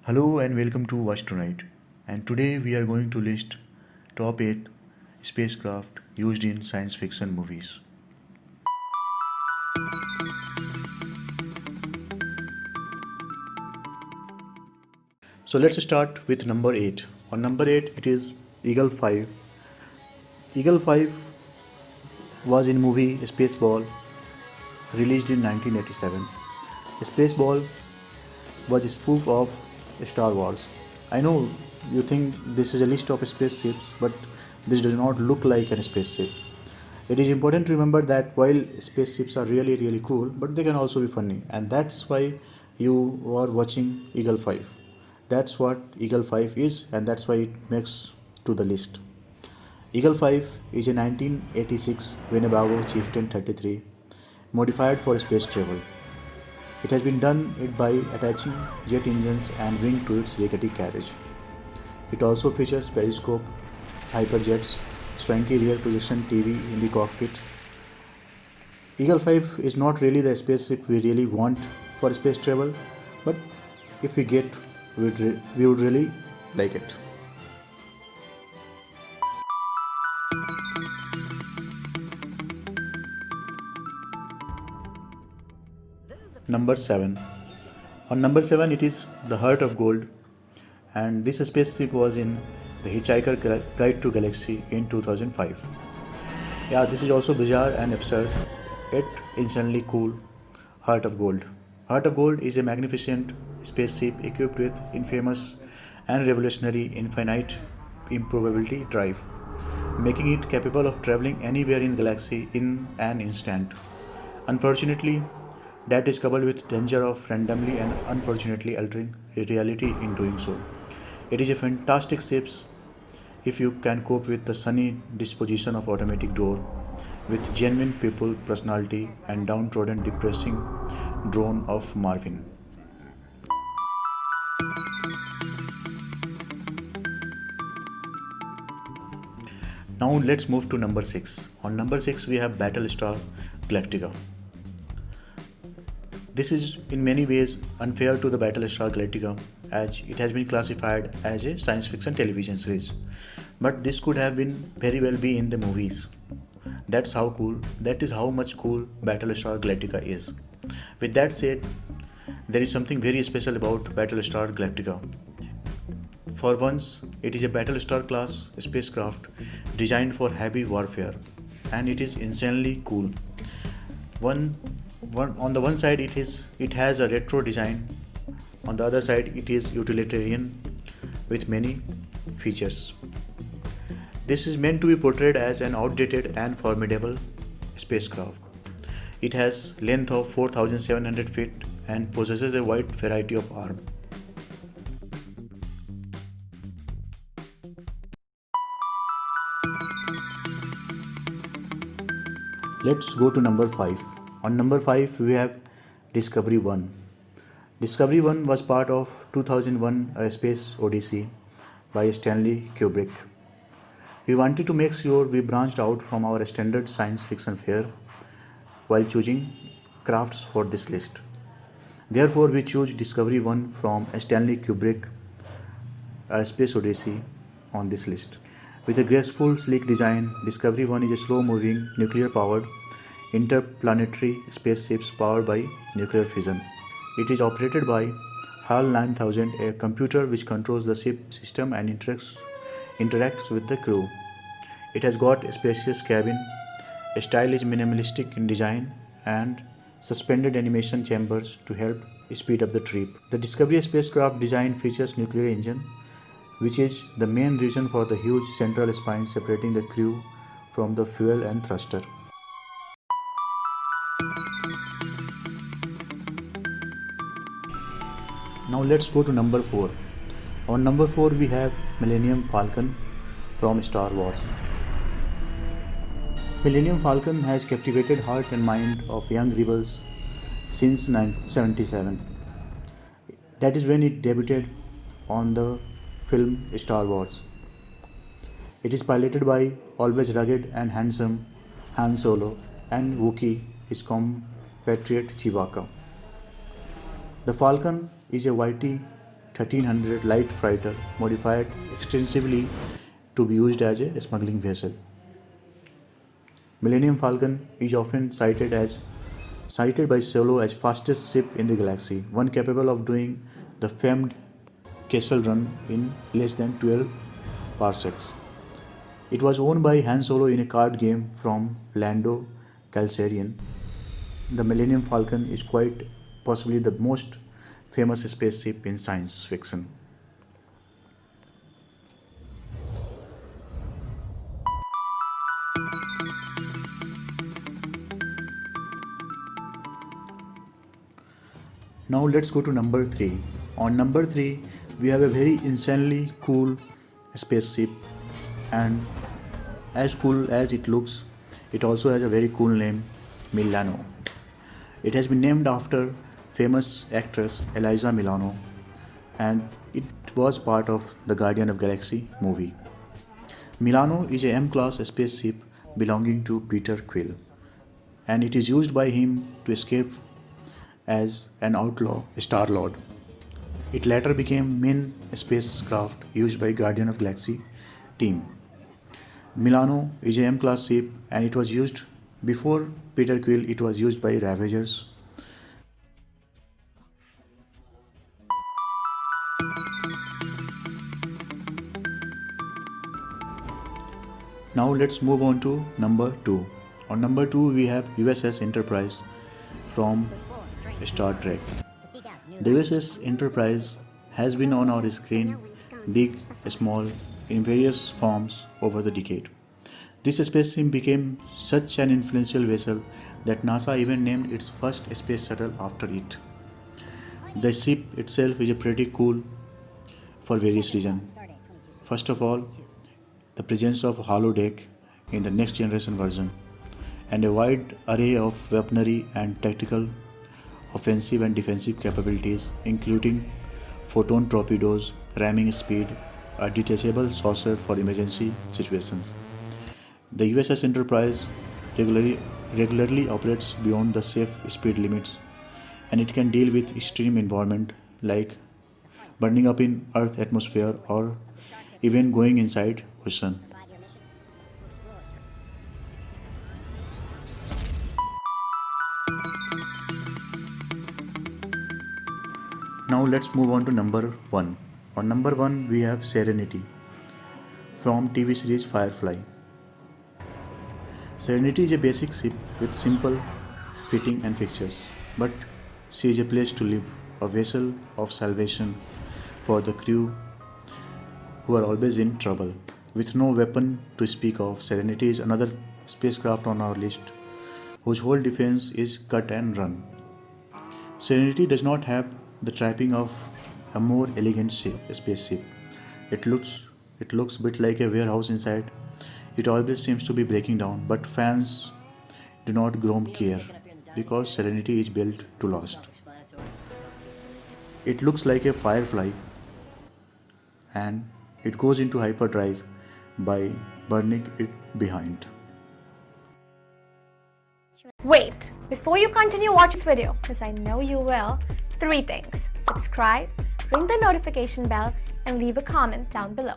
Hello and welcome to Watch Tonight. And today we are going to list top 8 spacecraft used in science fiction movies. So let's start with number 8. On number 8 it is Eagle 5. Eagle 5 was in movie Spaceball released in 1987. Spaceball was a spoof of Star Wars. I know you think this is a list of spaceships, but this does not look like a spaceship. It is important to remember that while spaceships are really cool, but they can also be funny, and that's why you are watching Eagle 5. That's what Eagle 5 is, and that's why it makes to the list. Eagle 5 is a 1986 Winnebago Chieftain 33 modified for space travel. It has been done it by attaching jet engines and wing to its rickety carriage. It also features periscope, hyperjets, swanky rear projection TV in the cockpit. Eagle 5 is not really the spaceship we really want for space travel, but if we get, we would really like it. Number 7. On number 7 it is the Heart of Gold, and this spaceship was in The Hitchhiker Guide to Galaxy in 2005. Yeah, this is also bizarre and absurd, yet insanely cool. Heart of Gold. Heart of Gold is a magnificent spaceship equipped with infamous and revolutionary infinite improbability drive, making it capable of traveling anywhere in the galaxy in an instant. Unfortunately, that is coupled with danger of randomly and unfortunately altering reality in doing so. It is a fantastic ship if you can cope with the sunny disposition of automatic door, with genuine people personality and downtrodden depressing drone of Marvin. Now let's move to number 6. On number 6 we have Battlestar Galactica. This is in many ways unfair to the Battlestar Galactica as it has been classified as a science fiction television series. But this could have been very well be in the movies. That is how much cool Battlestar Galactica is. With that said, there is something very special about Battlestar Galactica. For once, it is a Battlestar class spacecraft designed for heavy warfare, and it is insanely cool. On the one side it has a retro design, on the other side it is utilitarian with many features. This is meant to be portrayed as an outdated and formidable spacecraft. It has length of 4,700 feet and possesses a wide variety of arms. Let's go to number 5. On number 5 we have Discovery 1. Discovery 1 was part of 2001 A Space Odyssey by Stanley Kubrick. We wanted to make sure we branched out from our standard science fiction fare while choosing crafts for this list. Therefore, we chose Discovery 1 from Stanley Kubrick A Space Odyssey on this list. With a graceful, sleek design, Discovery 1 is a slow-moving, nuclear-powered interplanetary spaceship powered by nuclear fission. It is operated by HAL 9000, a computer which controls the ship system and interacts with the crew. It has got a spacious cabin, a style is minimalistic in design, and suspended animation chambers to help speed up the trip. The Discovery spacecraft design features nuclear engine, which is the main reason for the huge central spine separating the crew from the fuel and thruster. Now let's go to number 4. On number 4 we have Millennium Falcon from Star Wars. Millennium Falcon has captivated heart and mind of young rebels since 1977. That is when it debuted on the film Star Wars. It is piloted by always rugged and handsome Han Solo and Wookiee, his compatriot Chewbacca. The Falcon is a YT 1300 light freighter modified extensively to be used as a smuggling vessel. Millennium Falcon is often cited by Solo as fastest ship in the galaxy, one capable of doing the famed Kessel Run in less than 12 parsecs. It was owned by Han Solo in a card game from Lando Calrissian. The Millennium Falcon is quite possibly the most famous spaceship in science fiction. Now let's go to number 3. On number 3, we have a very insanely cool spaceship, and as cool as it looks, it also has a very cool name, Milano. It has been named after famous actress Eliza Milano, and it was part of the Guardian of Galaxy movie. Milano is a M-class spaceship belonging to Peter Quill, and it is used by him to escape as an outlaw Star-Lord. It later became main spacecraft used by Guardian of Galaxy team. Milano is a M-class ship, and it was used before Peter Quill. It was used by Ravagers. Now let's move on to number 2. On number 2, we have USS Enterprise from Star Trek. The USS Enterprise has been on our screen, big, small, in various forms over the decade. This spaceship became such an influential vessel that NASA even named its first space shuttle after it. The ship itself is pretty cool for various reasons. First of all, the presence of holodeck in the next generation version, and a wide array of weaponry and tactical offensive and defensive capabilities, including photon torpedoes, ramming speed, a detachable saucer for emergency situations. The USS Enterprise regularly operates beyond the safe speed limits, and it can deal with extreme environment like burning up in Earth atmosphere or even going inside ocean. Now let's move on to number 1. On number 1, we have Serenity from TV series Firefly. Serenity is a basic ship with simple fitting and fixtures, but she is a place to live, a vessel of salvation for the crew who are always in trouble. With no weapon to speak of, Serenity is another spacecraft on our list whose whole defense is cut and run. Serenity does not have the trapping of a more elegant spaceship. It looks a bit like a warehouse inside. It always seems to be breaking down, but fans do not grow care because Serenity is built to last. It looks like a Firefly, and it goes into hyperdrive by burning it behind. Wait, before you continue watching this video, because I know you will, 3 things. Subscribe, ring the notification bell, and leave a comment down below.